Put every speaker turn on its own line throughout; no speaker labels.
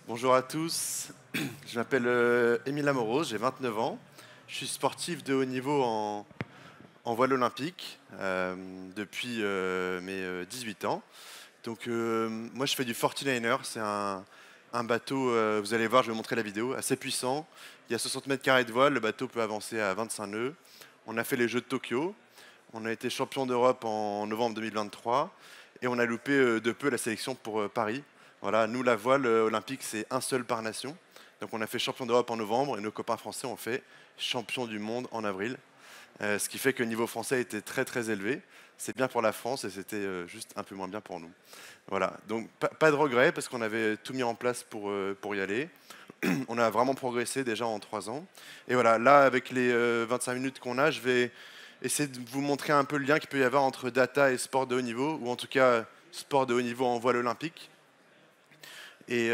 Bonjour à tous, je m'appelle Émile Amoros, j'ai 29 ans. Je suis sportif de haut niveau en voile olympique depuis mes 18 ans. Donc moi je fais du 49er, c'est un bateau, vous allez voir, je vais vous montrer la vidéo, assez puissant. Il y a 60 mètres carrés de voile, le bateau peut avancer à 25 nœuds. On a fait les Jeux de Tokyo, on a été champion d'Europe en novembre 2023 et on a loupé de peu la sélection pour Paris. Voilà, nous, la voile olympique, c'est un seul par nation. Donc on a fait champion d'Europe en novembre et nos copains français ont fait champion du monde en avril. Ce qui fait que le niveau français était très très élevé. C'est bien pour la France et c'était juste un peu moins bien pour nous. Voilà, donc pas de regret parce qu'on avait tout mis en place pour y aller. On a vraiment progressé déjà en 3 ans. Et voilà, là avec les 25 minutes qu'on a, je vais essayer de vous montrer un peu le lien qu'il peut y avoir entre data et sport de haut niveau, ou en tout cas sport de haut niveau en voile olympique. Et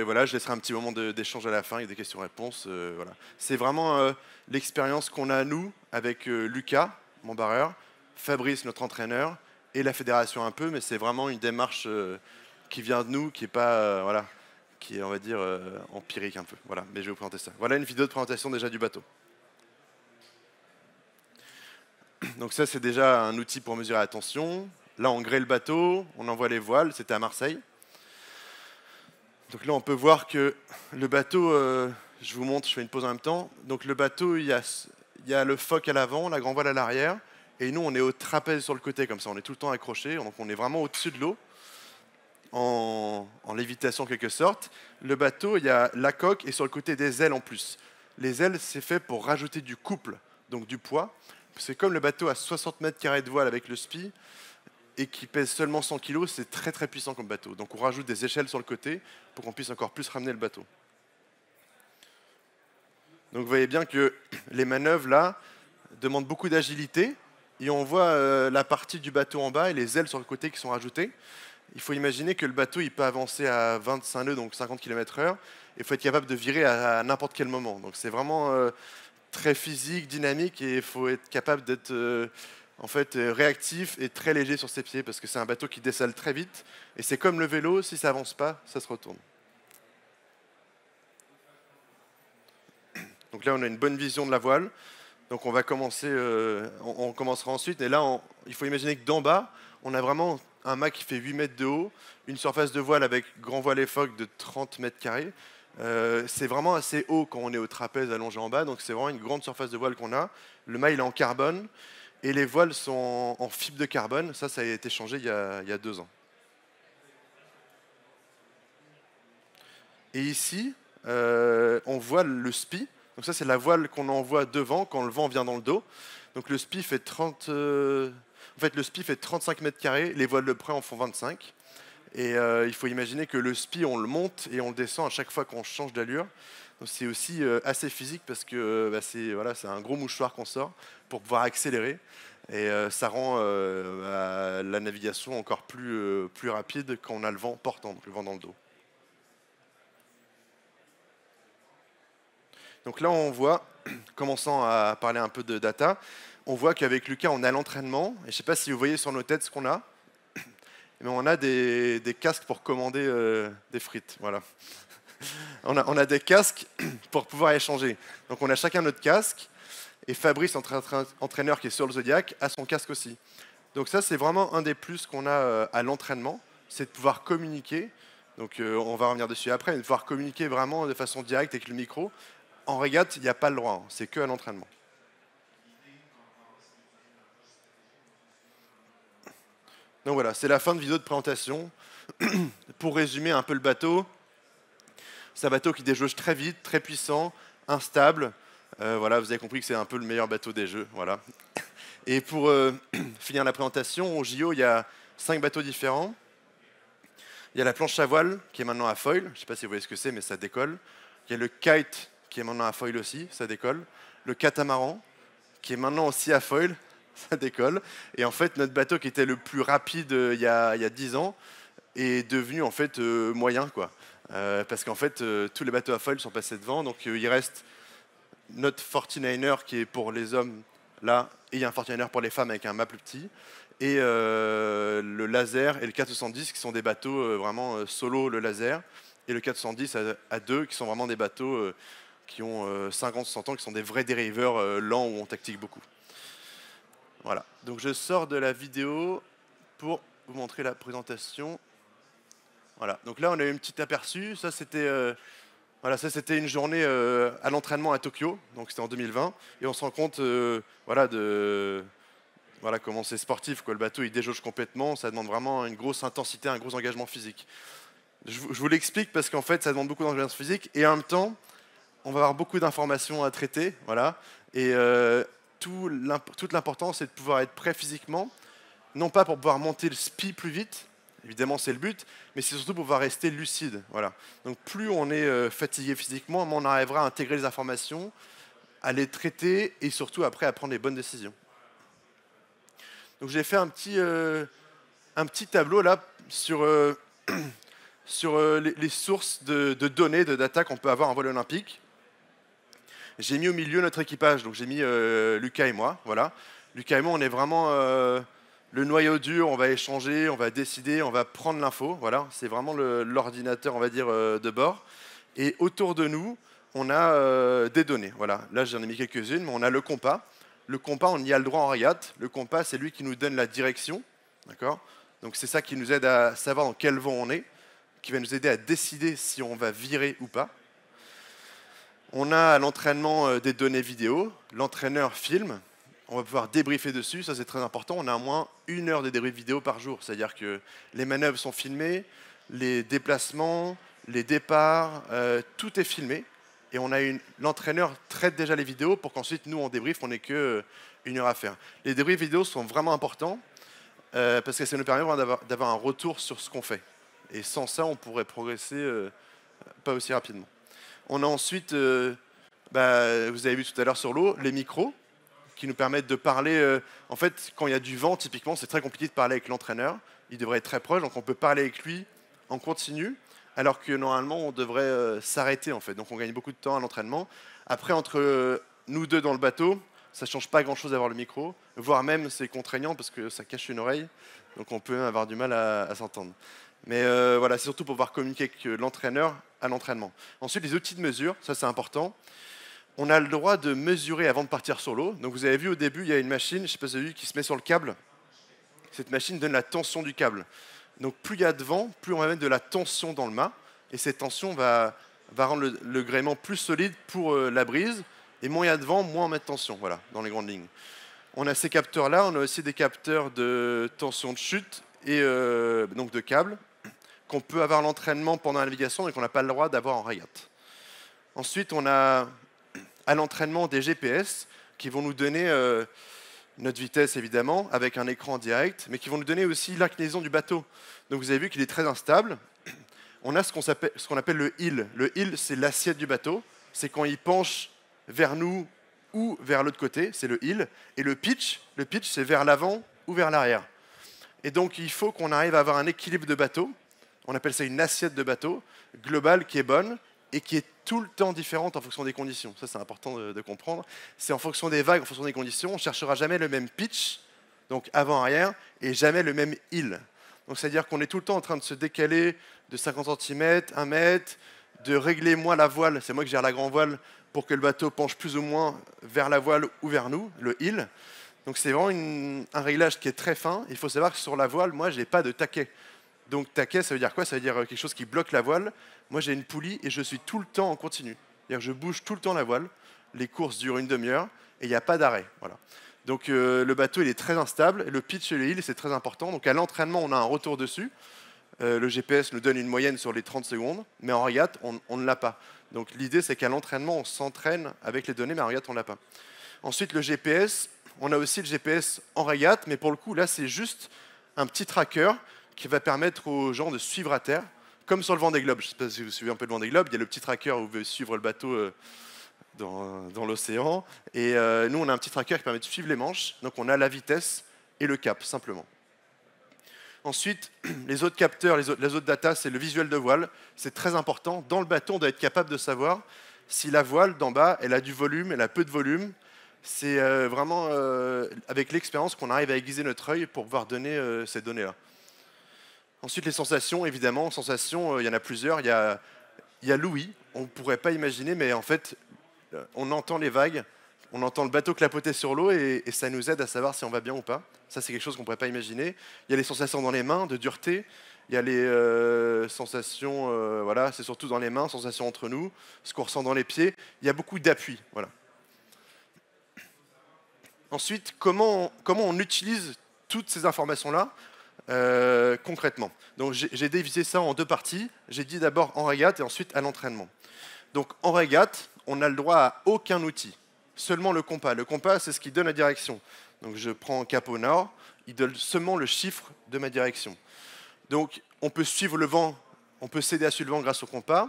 voilà, je laisserai un petit moment d'échange à la fin avec des questions-réponses. Voilà. C'est vraiment l'expérience qu'on a, nous, avec Lucas, mon barreur, Fabrice, notre entraîneur, et la fédération un peu, mais c'est vraiment une démarche qui vient de nous, qui est pas, voilà, qui est, on va dire, empirique un peu. Voilà, mais je vais vous présenter ça. Voilà une vidéo de présentation déjà du bateau. Donc ça, c'est déjà un outil pour mesurer la tension. Là, on grée le bateau, on envoie les voiles, c'était à Marseille. Donc là, on peut voir que le bateau, je vous montre, je fais une pause en même temps. Donc le bateau, il y a le foc à l'avant, la grand voile à l'arrière, et nous, on est au trapèze sur le côté, comme ça, on est tout le temps accroché, donc on est vraiment au-dessus de l'eau, en lévitation en quelque sorte. Le bateau, il y a la coque et sur le côté des ailes en plus. Les ailes, c'est fait pour rajouter du couple, donc du poids. C'est comme le bateau à 60 mètres carrés de voile avec le SPI, et qui pèse seulement 100 kg, c'est très très puissant comme bateau. Donc on rajoute des échelles sur le côté pour qu'on puisse encore plus ramener le bateau. Donc vous voyez bien que les manœuvres là demandent beaucoup d'agilité et on voit la partie du bateau en bas et les ailes sur le côté qui sont rajoutées. Il faut imaginer que le bateau il peut avancer à 25 nœuds, donc 50 km/h, et il faut être capable de virer à n'importe quel moment. Donc c'est vraiment très physique, dynamique, et il faut être capable d'être en fait réactif et très léger sur ses pieds parce que c'est un bateau qui dessale très vite et c'est comme le vélo, si ça avance pas, ça se retourne. Donc là, on a une bonne vision de la voile. Donc on va commencer, on commencera ensuite. Et là, il faut imaginer que d'en bas, on a vraiment un mât qui fait 8 mètres de haut, une surface de voile avec grand voile et foc de 30 mètres carrés. C'est vraiment assez haut quand on est au trapèze allongé en bas, donc c'est vraiment une grande surface de voile qu'on a. Le mât il est en carbone et les voiles sont en fibre de carbone. Ça a été changé il y a 2 ans. Et ici, on voit le SPI. Donc ça, c'est la voile qu'on envoie devant quand le vent vient dans le dos. Donc le SPI fait 30, en fait, le SPI fait 35 mètres carrés, les voiles de près en font 25. Et il faut imaginer que le SPI, on le monte et on le descend à chaque fois qu'on change d'allure. Donc c'est aussi assez physique parce que c'est un gros mouchoir qu'on sort pour pouvoir accélérer. Et ça rend la navigation encore plus rapide quand on a le vent portant, donc le vent dans le dos. Donc là, on voit, commençant à parler un peu de data, on voit qu'avec Lucas, on a l'entraînement. Et je ne sais pas si vous voyez sur nos têtes ce qu'on a, mais on a des casques pour commander des frites. Voilà. On a des casques pour pouvoir échanger. Donc on a chacun notre casque. Et Fabrice, notre entraîneur qui est sur le Zodiac, a son casque aussi. Donc ça, c'est vraiment un des plus qu'on a à l'entraînement, c'est de pouvoir communiquer. Donc on va revenir dessus après, mais de pouvoir communiquer vraiment de façon directe avec le micro. En régate, il n'y a pas le droit, hein, c'est que à l'entraînement. Donc voilà, c'est la fin de vidéo de présentation. Pour résumer un peu le bateau, c'est un bateau qui déjauge très vite, très puissant, instable. Voilà, vous avez compris que c'est un peu le meilleur bateau des jeux. Voilà. Et pour finir la présentation, au JO, il y a 5 bateaux différents. Il y a la planche à voile qui est maintenant à foil. Je ne sais pas si vous voyez ce que c'est, mais ça décolle. Il y a le kite qui est maintenant à foil aussi, ça décolle. Le catamaran qui est maintenant aussi à foil, ça décolle. Et en fait, notre bateau qui était le plus rapide il y a 10 ans est devenu en fait moyen, quoi. Parce qu'en fait, tous les bateaux à foil sont passés devant. Donc il reste notre 49er qui est pour les hommes là, et il y a un 49er pour les femmes avec un mât plus petit. Et le laser et le 470 qui sont des bateaux vraiment solo, le laser. et le 410 à 2, qui sont vraiment des bateaux qui ont 50-60 ans, qui sont des vrais dériveurs lents où on tactique beaucoup. Voilà, donc je sors de la vidéo pour vous montrer la présentation. Voilà, donc là on a eu un petit aperçu, ça c'était voilà, une journée à l'entraînement à Tokyo, donc c'était en 2020, et on se rend compte voilà, voilà comment c'est sportif, quoi. Le bateau il déjauge complètement, ça demande vraiment une grosse intensité, un gros engagement physique. Je vous l'explique parce qu'en fait ça demande beaucoup d'engagement physique, et en même temps on va avoir beaucoup d'informations à traiter, voilà, et toute l'importance c'est de pouvoir être prêt physiquement, non pas pour pouvoir monter le SPI plus vite, évidemment c'est le but, mais c'est surtout pour pouvoir rester lucide. Voilà. Donc plus on est fatigué physiquement, moins on arrivera à intégrer les informations, à les traiter et surtout après à prendre les bonnes décisions. Donc j'ai fait un petit tableau là sur, sur les sources de données, de data qu'on peut avoir en vol olympique. J'ai mis au milieu notre équipage, donc j'ai mis Lucas et moi. Voilà. Lucas et moi, on est vraiment le noyau dur, on va échanger, on va décider, on va prendre l'info. Voilà. C'est vraiment l'ordinateur, on va dire, de bord. Et autour de nous, on a des données. Voilà. Là, j'en ai mis quelques-unes, mais on a le compas. Le compas, on y a le droit en régate. Le compas, c'est lui qui nous donne la direction. D'accord ? Donc c'est ça qui nous aide à savoir dans quel vent on est, qui va nous aider à décider si on va virer ou pas. On a à l'entraînement des données vidéo, l'entraîneur filme, on va pouvoir débriefer dessus, ça c'est très important. On a au moins 1 heure de débrief vidéo par jour, c'est-à-dire que les manœuvres sont filmées, les déplacements, les départs, tout est filmé. Et l'entraîneur traite déjà les vidéos pour qu'ensuite nous on débrief, on n'ait que 1 heure à faire. Les débriefs vidéo sont vraiment importants parce que ça nous permet d'avoir un retour sur ce qu'on fait. Et sans ça, on pourrait progresser pas aussi rapidement. On a ensuite, vous avez vu tout à l'heure sur l'eau, les micros qui nous permettent de parler. En fait, quand il y a du vent, typiquement, c'est très compliqué de parler avec l'entraîneur. Il devrait être très proche, donc on peut parler avec lui en continu, alors que normalement, on devrait s'arrêter, en fait. Donc on gagne beaucoup de temps à l'entraînement. Après, entre nous deux dans le bateau, ça ne change pas grand-chose d'avoir le micro, voire même c'est contraignant parce que ça cache une oreille, donc on peut avoir du mal à s'entendre. Mais voilà, c'est surtout pour pouvoir communiquer avec l'entraîneur à l'entraînement. Ensuite, les outils de mesure, ça c'est important. On a le droit de mesurer avant de partir sur l'eau. Donc vous avez vu au début, il y a une machine, je ne sais pas si vous avez vu, qui se met sur le câble. Cette machine donne la tension du câble. Donc plus il y a de vent, plus on va mettre de la tension dans le mât. Et cette tension va rendre le gréement plus solide pour la brise. Et moins il y a de vent, moins on met de tension, voilà, dans les grandes lignes. On a ces capteurs-là, on a aussi des capteurs de tension de chute et donc de câble, qu'on peut avoir l'entraînement pendant la navigation et qu'on n'a pas le droit d'avoir en régate. Ensuite, on a à l'entraînement des GPS qui vont nous donner notre vitesse, évidemment, avec un écran direct, mais qui vont nous donner aussi l'inclinaison du bateau. Donc vous avez vu qu'il est très instable. On a ce qu'on appelle le heel. Le heel, c'est l'assiette du bateau. C'est quand il penche vers nous ou vers l'autre côté, c'est le heel. Et le pitch, c'est vers l'avant ou vers l'arrière. Et donc, il faut qu'on arrive à avoir un équilibre de bateau. On appelle ça une assiette de bateau globale qui est bonne et qui est tout le temps différente en fonction des conditions. Ça, c'est important de comprendre. C'est en fonction des vagues, en fonction des conditions. On ne cherchera jamais le même pitch, donc avant-arrière, et jamais le même heel. Donc, c'est-à-dire qu'on est tout le temps en train de se décaler de 50 cm, 1 mètre, de régler moi la voile. C'est moi qui gère la grand voile pour que le bateau penche plus ou moins vers la voile ou vers nous, le heel. Donc c'est vraiment un réglage qui est très fin. Il faut savoir que sur la voile, moi, je n'ai pas de taquet. Donc taquet, ça veut dire quoi? Ça veut dire quelque chose qui bloque la voile. Moi, j'ai une poulie et je suis tout le temps en continu. C'est-à-dire que je bouge tout le temps la voile. Les courses durent 1 demi-heure et il n'y a pas d'arrêt. Voilà. Donc le bateau, il est très instable. Le pitch et le heel, c'est très important. Donc à l'entraînement, on a un retour dessus. Le GPS nous donne une moyenne sur les 30 secondes, mais en régate, on ne l'a pas. Donc l'idée, c'est qu'à l'entraînement, on s'entraîne avec les données, mais en régate, on ne l'a pas. Ensuite, le GPS, on a aussi le GPS en régate, mais pour le coup, là, c'est juste un petit tracker qui va permettre aux gens de suivre à terre, comme sur le Vendée Globe. Je ne sais pas si vous suivez un peu le Vendée Globe, il y a le petit tracker où vous pouvez suivre le bateau dans l'océan. Et nous, on a un petit tracker qui permet de suivre les manches, donc on a la vitesse et le cap, simplement. Ensuite, les autres capteurs, les autres data, c'est le visuel de voile. C'est très important. Dans le bateau, on doit être capable de savoir si la voile d'en bas, elle a du volume, elle a peu de volume. C'est vraiment avec l'expérience qu'on arrive à aiguiser notre œil pour pouvoir donner ces données-là. Ensuite, les sensations, évidemment. Sensations, il y en a plusieurs. Il y a l'ouïe, on ne pourrait pas imaginer, mais en fait, on entend les vagues, on entend le bateau clapoter sur l'eau et ça nous aide à savoir si on va bien ou pas. Ça, c'est quelque chose qu'on ne pourrait pas imaginer. Il y a les sensations dans les mains, de dureté. Il y a les sensations, voilà, c'est surtout dans les mains, sensations entre nous, ce qu'on ressent dans les pieds. Il y a beaucoup d'appui, voilà. Ensuite, comment on utilise toutes ces informations-là concrètement? Donc j'ai divisé ça en deux parties. J'ai dit d'abord en régate et ensuite à l'entraînement. Donc en régate, on n'a le droit à aucun outil, seulement le compas. Le compas, c'est ce qui donne la direction. Donc je prends cap au nord, il donne seulement le chiffre de ma direction. Donc on peut suivre le vent, on peut s'aider à suivre le vent grâce au compas.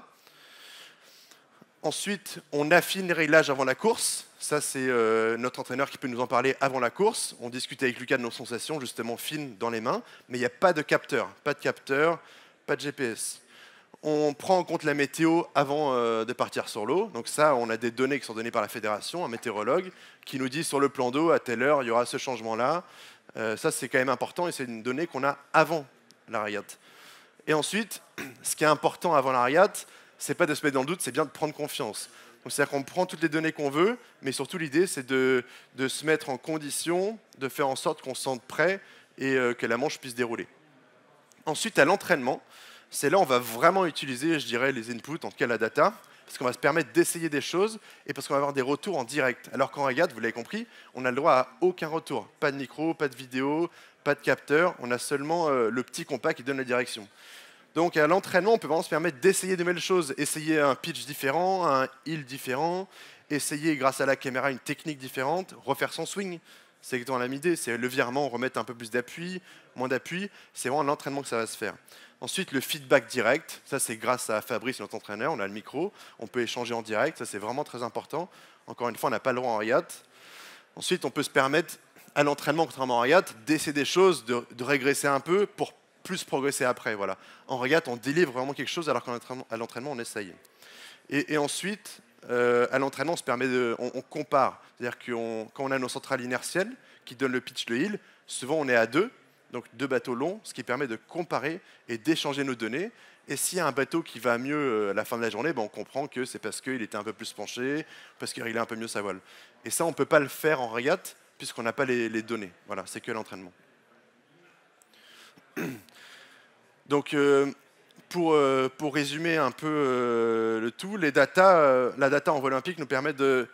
Ensuite, on affine les réglages avant la course. Ça, c'est notre entraîneur qui peut nous en parler avant la course. On discute avec Lucas de nos sensations, justement fines dans les mains, mais il n'y a pas de capteur, pas de GPS. On prend en compte la météo avant de partir sur l'eau. Donc ça, on a des données qui sont données par la fédération, un météorologue, qui nous dit sur le plan d'eau, à telle heure, il y aura ce changement-là. Ça, c'est quand même important et c'est une donnée qu'on a avant la régate. Et ensuite, ce qui est important avant la régate, c'est pas de se mettre dans le doute, c'est bien de prendre confiance. C'est-à-dire qu'on prend toutes les données qu'on veut, mais surtout l'idée, c'est de se mettre en condition, de faire en sorte qu'on se sente prêt et que la manche puisse dérouler. Ensuite, à l'entraînement, c'est là où on va vraiment utiliser, je dirais, les inputs, en tout cas la data, parce qu'on va se permettre d'essayer des choses et parce qu'on va avoir des retours en direct. Alors qu'en régate, vous l'avez compris, on n'a le droit à aucun retour. Pas de micro, pas de vidéo, pas de capteur, on a seulement le petit compas qui donne la direction. Donc à l'entraînement, on peut vraiment se permettre d'essayer de nouvelles choses, essayer un pitch différent, un heel différent, essayer grâce à la caméra une technique différente, refaire son swing. C'est exactement la même idée, c'est le virement, remettre un peu plus d'appui, moins d'appui, c'est vraiment l'entraînement que ça va se faire. Ensuite, le feedback direct, ça c'est grâce à Fabrice, notre entraîneur, on a le micro, on peut échanger en direct, ça c'est vraiment très important. Encore une fois, on n'a pas le droit en régate. Ensuite, on peut se permettre, à l'entraînement, contrairement en régate, d'essayer des choses, de régresser un peu pour plus progresser après. Voilà. En régate, on délivre vraiment quelque chose alors qu'à l'entraînement, on essaye. Et ensuite, à l'entraînement, on compare. C'est-à-dire que quand on a nos centrales inertielles qui donnent le pitch, le heel, souvent on est à deux, donc deux bateaux longs, ce qui permet de comparer et d'échanger nos données. Et s'il y a un bateau qui va mieux à la fin de la journée, on comprend que c'est parce qu'il était un peu plus penché, parce qu'il réglait un peu mieux sa voile. Et ça, on ne peut pas le faire en régate puisqu'on n'a pas les données. Voilà, c'est que l'entraînement. Donc, pour résumer un peu le tout, la data en vol olympique nous permet de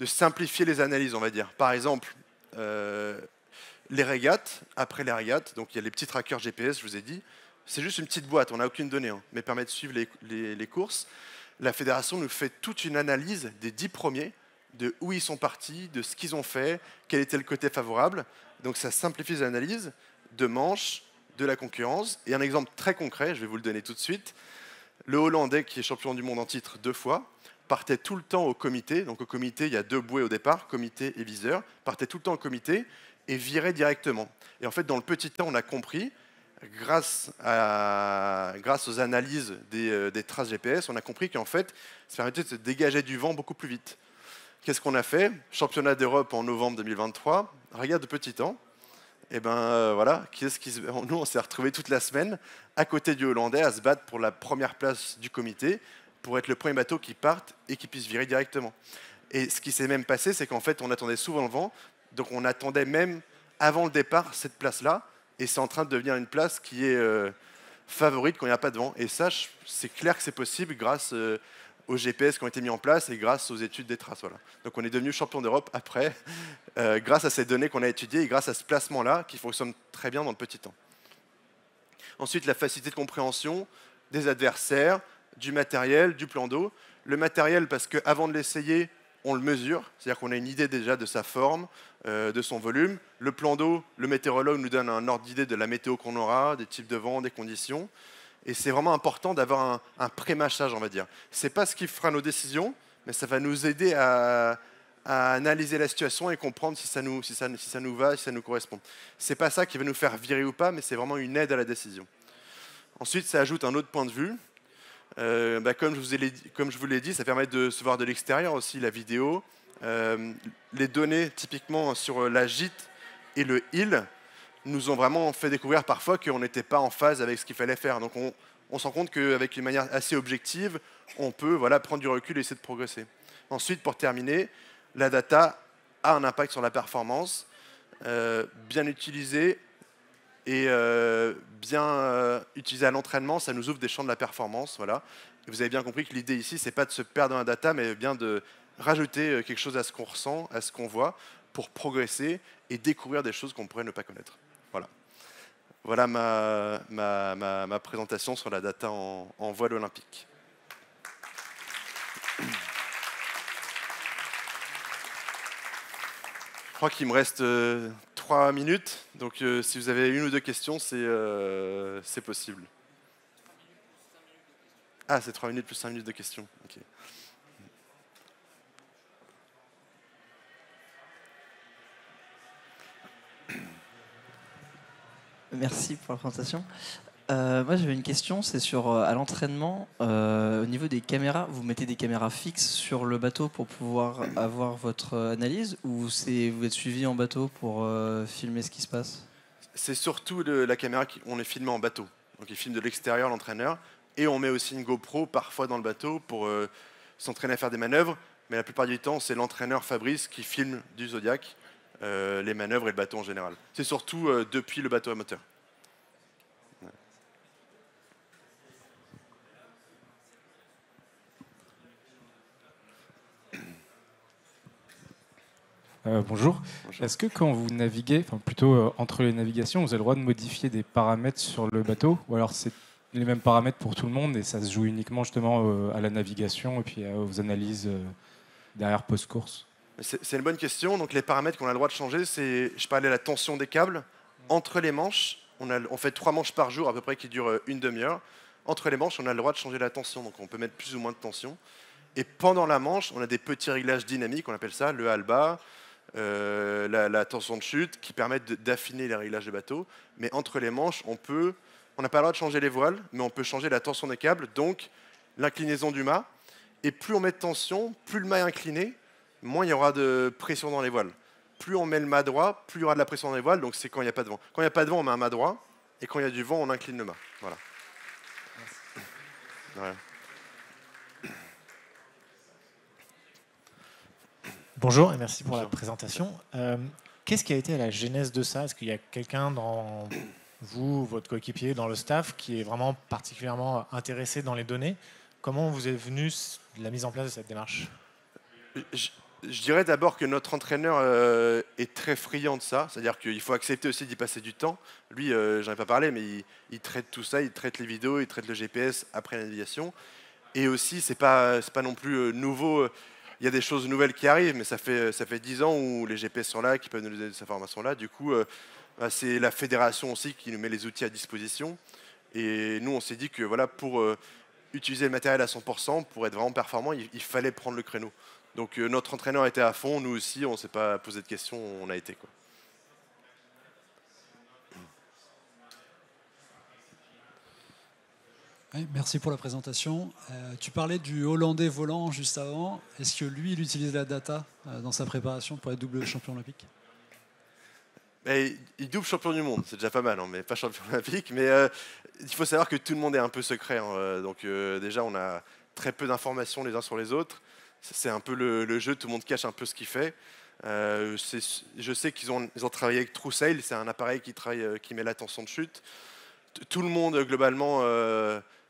simplifier les analyses, on va dire. Par exemple, les régates, après les régates, donc il y a les petits trackers GPS, je vous ai dit, c'est juste une petite boîte, on n'a aucune donnée, mais permet de suivre les courses. La fédération nous fait toute une analyse des 10 premiers, de où ils sont partis, de ce qu'ils ont fait, quel était le côté favorable. Donc ça simplifie les analyses de manches, de la concurrence. Et un exemple très concret, je vais vous le donner tout de suite. Le Hollandais, qui est champion du monde en titre 2 fois, partait tout le temps au comité. Donc au comité, il y a 2 bouées au départ, comité et viseur. Partait tout le temps au comité et virait directement. Et en fait, dans le petit temps, on a compris, grâce aux analyses des traces GPS, on a compris qu'en fait, ça permettait de se dégager du vent beaucoup plus vite. Qu'est-ce qu'on a fait? Championnat d'Europe en novembre 2023, regarde de petit temps. Et voilà, nous on s'est retrouvés toute la semaine à côté du Hollandais à se battre pour la première place du comité, pour être le premier bateau qui parte et qui puisse virer directement. Et ce qui s'est même passé, c'est qu'en fait on attendait souvent le vent, donc on attendait même avant le départ cette place-là, et c'est en train de devenir une place qui est favorite quand il n'y a pas de vent. Et ça, c'est clair que c'est possible grâce aux GPS qui ont été mis en place et grâce aux études des traces. Voilà. Donc on est devenu champion d'Europe après, grâce à ces données qu'on a étudiées et grâce à ce placement-là qui fonctionne très bien dans le petit temps. Ensuite, la facilité de compréhension des adversaires, du matériel, du plan d'eau. Le matériel, parce qu'avant de l'essayer, on le mesure, c'est-à-dire qu'on a une idée déjà de sa forme, de son volume. Le plan d'eau, le météorologue nous donne un ordre d'idée de la météo qu'on aura, des types de vent, des conditions. Et c'est vraiment important d'avoir un pré-mâchage, on va dire. Ce n'est pas ce qui fera nos décisions, mais ça va nous aider à analyser la situation et comprendre si ça nous va, si ça nous correspond. Ce n'est pas ça qui va nous faire virer ou pas, mais c'est vraiment une aide à la décision. Ensuite, ça ajoute un autre point de vue. Comme je vous l'ai dit, ça permet de se voir de l'extérieur aussi, la vidéo. Les données, typiquement sur la gîte et le heel, nous ont vraiment fait découvrir parfois qu'on n'était pas en phase avec ce qu'il fallait faire. Donc on se rend compte qu'avec une manière assez objective, on peut prendre du recul et essayer de progresser. Ensuite, pour terminer, la data a un impact sur la performance. Bien utilisée et bien utilisée à l'entraînement, ça nous ouvre des champs de la performance. Voilà. Et vous avez bien compris que l'idée ici, ce n'est pas de se perdre dans la data, mais bien de rajouter quelque chose à ce qu'on ressent, à ce qu'on voit, pour progresser et découvrir des choses qu'on pourrait ne pas connaître. Voilà. Voilà ma présentation sur la data en voile olympique. Je crois qu'il me reste 3 minutes, donc si vous avez une ou deux questions, c'est possible. Ah, c'est 3 minutes plus 5 minutes de questions. Okay.
Merci pour la présentation. Moi, j'avais une question, c'est sur à l'entraînement, au niveau des caméras, vous mettez des caméras fixes sur le bateau pour pouvoir avoir votre analyse, ou vous êtes suivi en bateau pour filmer ce qui se passe?
C'est surtout la caméra on est filmé en bateau. Donc il filme de l'extérieur l'entraîneur, et on met aussi une GoPro parfois dans le bateau pour s'entraîner à faire des manœuvres, mais la plupart du temps, c'est l'entraîneur Fabrice qui filme du Zodiac les manœuvres et le bateau en général. C'est surtout depuis le bateau à moteur.
Bonjour. Est-ce que quand vous naviguez, enfin plutôt entre les navigations, vous avez le droit de modifier des paramètres sur le bateau, ou alors c'est les mêmes paramètres pour tout le monde et ça se joue uniquement justement à la navigation et puis aux analyses derrière post-course?
C'est une bonne question. Donc les paramètres qu'on a le droit de changer, je parlais de la tension des câbles. Entre les manches, on fait 3 manches par jour à peu près qui durent une demi-heure. Entre les manches, on a le droit de changer la tension, donc on peut mettre plus ou moins de tension. Et pendant la manche, on a des petits réglages dynamiques, on appelle ça le halba, la tension de chute, qui permettent d'affiner les réglages de bateau. Mais entre les manches, on n'a pas le droit de changer les voiles, mais on peut changer la tension des câbles, donc l'inclinaison du mât. Et plus on met de tension, plus le mât est incliné, moins il y aura de pression dans les voiles. Plus on met le mât droit, plus il y aura de la pression dans les voiles, donc c'est quand il n'y a pas de vent. Quand il n'y a pas de vent, on met un mât droit, et quand il y a du vent, on incline le mât. Voilà. Voilà.
Bonjour et merci pour la présentation. Qu'est-ce qui a été à la genèse de ça? Est-ce qu'il y a quelqu'un dans vous, votre coéquipier, dans le staff, qui est vraiment particulièrement intéressé dans les données? Comment vous est venue la mise en place de cette démarche?
Je dirais d'abord que notre entraîneur est très friand de ça, c'est-à-dire qu'il faut accepter aussi d'y passer du temps. Lui, j'en ai pas parlé, mais il traite tout ça, il traite les vidéos, il traite le GPS après la navigation. Et aussi, c'est pas non plus nouveau. Il y a des choses nouvelles qui arrivent, mais ça fait 10 ans où les GPS sont là, qui peuvent nous donner ces informations-là. Du coup, c'est la fédération aussi qui nous met les outils à disposition. Et nous, on s'est dit que voilà, pour utiliser le matériel à 100%, pour être vraiment performant, il fallait prendre le créneau. Donc notre entraîneur était à fond, nous aussi, on ne s'est pas posé de questions, on a été, quoi.
Oui, merci pour la présentation. Tu parlais du Hollandais volant juste avant. Est-ce que lui, il utilise la data dans sa préparation pour être double champion olympique?
Il double champion du monde, c'est déjà pas mal, hein, mais pas champion olympique. Mais il faut savoir que tout le monde est un peu secret. Hein, donc déjà, on a très peu d'informations les uns sur les autres. C'est un peu le jeu, tout le monde cache un peu ce qu'il fait. Je sais qu'ils ont travaillé avec TrueSail, c'est un appareil qui met la tension de chute. Tout le monde, globalement,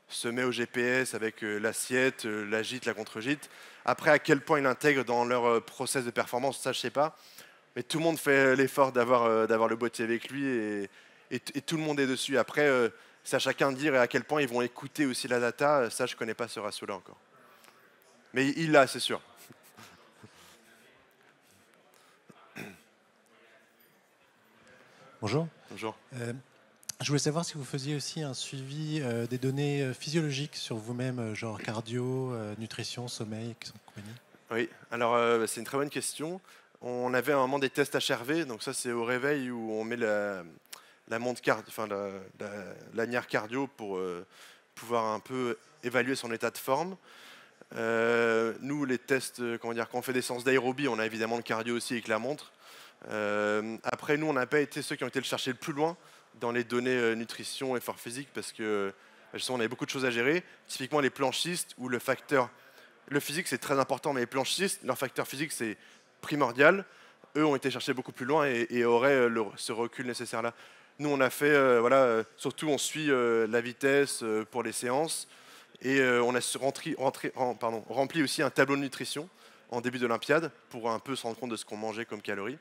se met au GPS avec l'assiette, la gîte, la contre-gîte. Après, à quel point ils l'intègrent dans leur process de performance, ça, je ne sais pas. Mais tout le monde fait l'effort d'avoir le boîtier avec lui et tout le monde est dessus. Après, c'est à chacun de dire à quel point ils vont écouter aussi la data. Ça, je ne connais pas ce ratio-là encore. Mais il l'a, c'est sûr.
Bonjour.
Bonjour.
Je voulais savoir si vous faisiez aussi un suivi des données physiologiques sur vous-même, genre cardio, nutrition, sommeil, compagnie.
Oui, alors c'est une très bonne question. On avait un moment des tests HRV, donc ça c'est au réveil où on met la montre lanière cardio pour pouvoir un peu évaluer son état de forme. Nous, les tests, quand on fait des séances d'aérobie, on a évidemment le cardio aussi avec la montre. Après, nous, on n'a pas été ceux qui ont été le chercher le plus loin dans les données nutrition, effort physique, parce que on avait beaucoup de choses à gérer. Typiquement, les planchistes ou le facteur... Le physique, c'est très important, mais les planchistes, leur facteur physique, c'est primordial. Eux ont été chercher beaucoup plus loin et auraient ce recul nécessaire-là. Nous, on a fait, surtout, on suit la vitesse pour les séances. Et on a rempli aussi un tableau de nutrition en début d'Olympiade pour un peu se rendre compte de ce qu'on mangeait comme calories.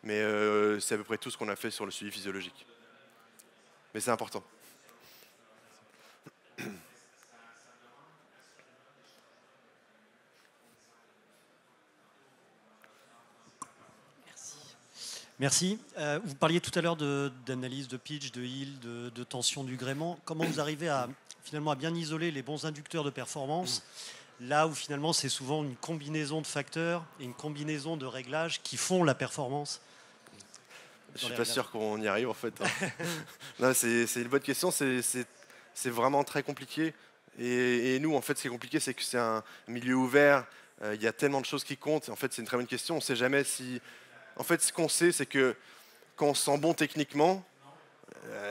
Mais c'est à peu près tout ce qu'on a fait sur le suivi physiologique. Mais c'est important.
Merci. Vous parliez tout à l'heure d'analyse de pitch, de yield, de tension du gréement. Comment vous arrivez finalement à bien isoler les bons inducteurs de performance, là où finalement c'est souvent une combinaison de facteurs et une combinaison de réglages qui font la performance?
Je ne suis pas sûr qu'on y arrive en fait. Non, c'est une bonne question, c'est vraiment très compliqué. Et nous, en fait, ce qui est compliqué, c'est que c'est un milieu ouvert, il y a tellement de choses qui comptent. En fait, c'est une très bonne question, on ne sait jamais si... En fait, ce qu'on sait, c'est que quand on se sent bon techniquement,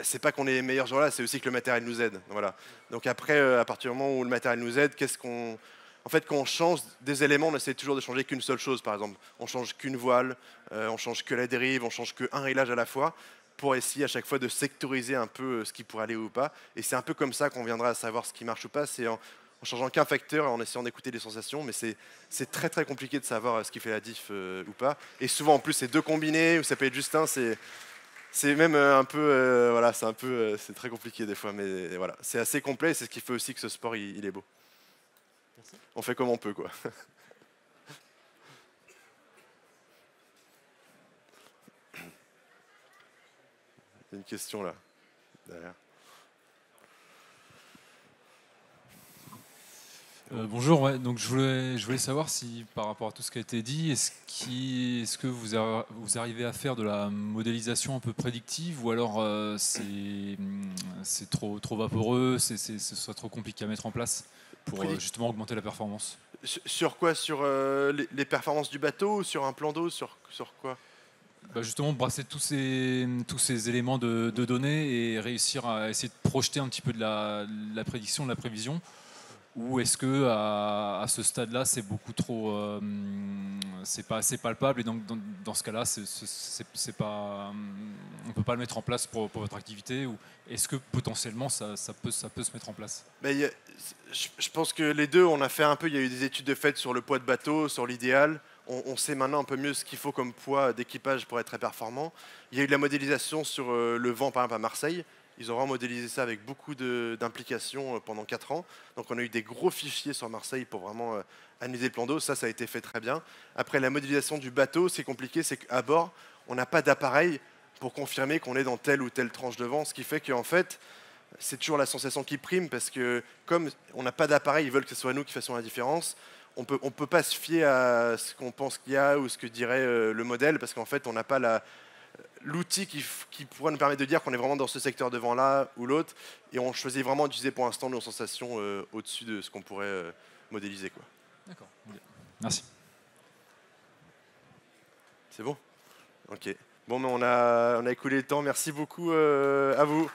c'est pas qu'on est les meilleurs joueurs là, c'est aussi que le matériel nous aide. Voilà. Donc après, à partir du moment où le matériel nous aide, en fait, quand on change des éléments, on essaie toujours de changer qu'une seule chose, par exemple. On change qu'une voile, on change que la dérive, on change qu'un réglage à la fois, pour essayer à chaque fois de sectoriser un peu ce qui pourrait aller ou pas. Et c'est un peu comme ça qu'on viendra à savoir ce qui marche ou pas. C'est en changeant qu'un facteur et en essayant d'écouter les sensations, mais c'est très très compliqué de savoir ce qui fait la diff ou pas. Et souvent en plus c'est deux combinés ou ça peut être juste un, c'est même un peu voilà, c'est très compliqué des fois, mais voilà, c'est assez complet et c'est ce qui fait aussi que ce sport il est beau. Merci. On fait comme on peut quoi. Il y a une question là derrière.
Bonjour, ouais, donc je voulais savoir si par rapport à tout ce qui a été dit, est-ce que vous arrivez à faire de la modélisation un peu prédictive ou alors c'est trop vaporeux, ce serait trop compliqué à mettre en place pour justement augmenter la performance?
Sur quoi? Sur les performances du bateau ou sur un plan d'eau? Sur quoi?
Bah justement, brasser tous ces éléments de données et réussir à essayer de projeter un petit peu de la prédiction, de la prévision. Ou est-ce que à ce stade-là, c'est beaucoup trop, c'est pas assez palpable et donc dans ce cas-là, c'est pas, on peut pas le mettre en place pour votre activité, ou est-ce que potentiellement ça peut se mettre en place?
Ben, je pense que les deux, on a fait un peu. Il y a eu des études de fait sur le poids de bateau, sur l'idéal. On sait maintenant un peu mieux ce qu'il faut comme poids d'équipage pour être très performant. Il y a eu de la modélisation sur le vent, par exemple à Marseille. Ils ont vraiment modélisé ça avec beaucoup d'implications pendant 4 ans. Donc on a eu des gros fichiers sur Marseille pour vraiment analyser le plan d'eau. Ça a été fait très bien. Après, la modélisation du bateau, c'est compliqué. C'est qu'à bord, on n'a pas d'appareil pour confirmer qu'on est dans telle ou telle tranche de vent. Ce qui fait qu'en fait, c'est toujours la sensation qui prime. Parce que comme on n'a pas d'appareil, ils veulent que ce soit nous qui fassions la différence. On peut pas se fier à ce qu'on pense qu'il y a ou ce que dirait le modèle. Parce qu'en fait, on n'a pas l'outil qui pourrait nous permettre de dire qu'on est vraiment dans ce secteur de vent-là ou l'autre, et on choisit vraiment d'utiliser pour l'instant nos sensations au-dessus de ce qu'on pourrait modéliser.
D'accord, merci.
C'est bon? Ok. Bon, mais on a écoulé le temps. Merci beaucoup à vous.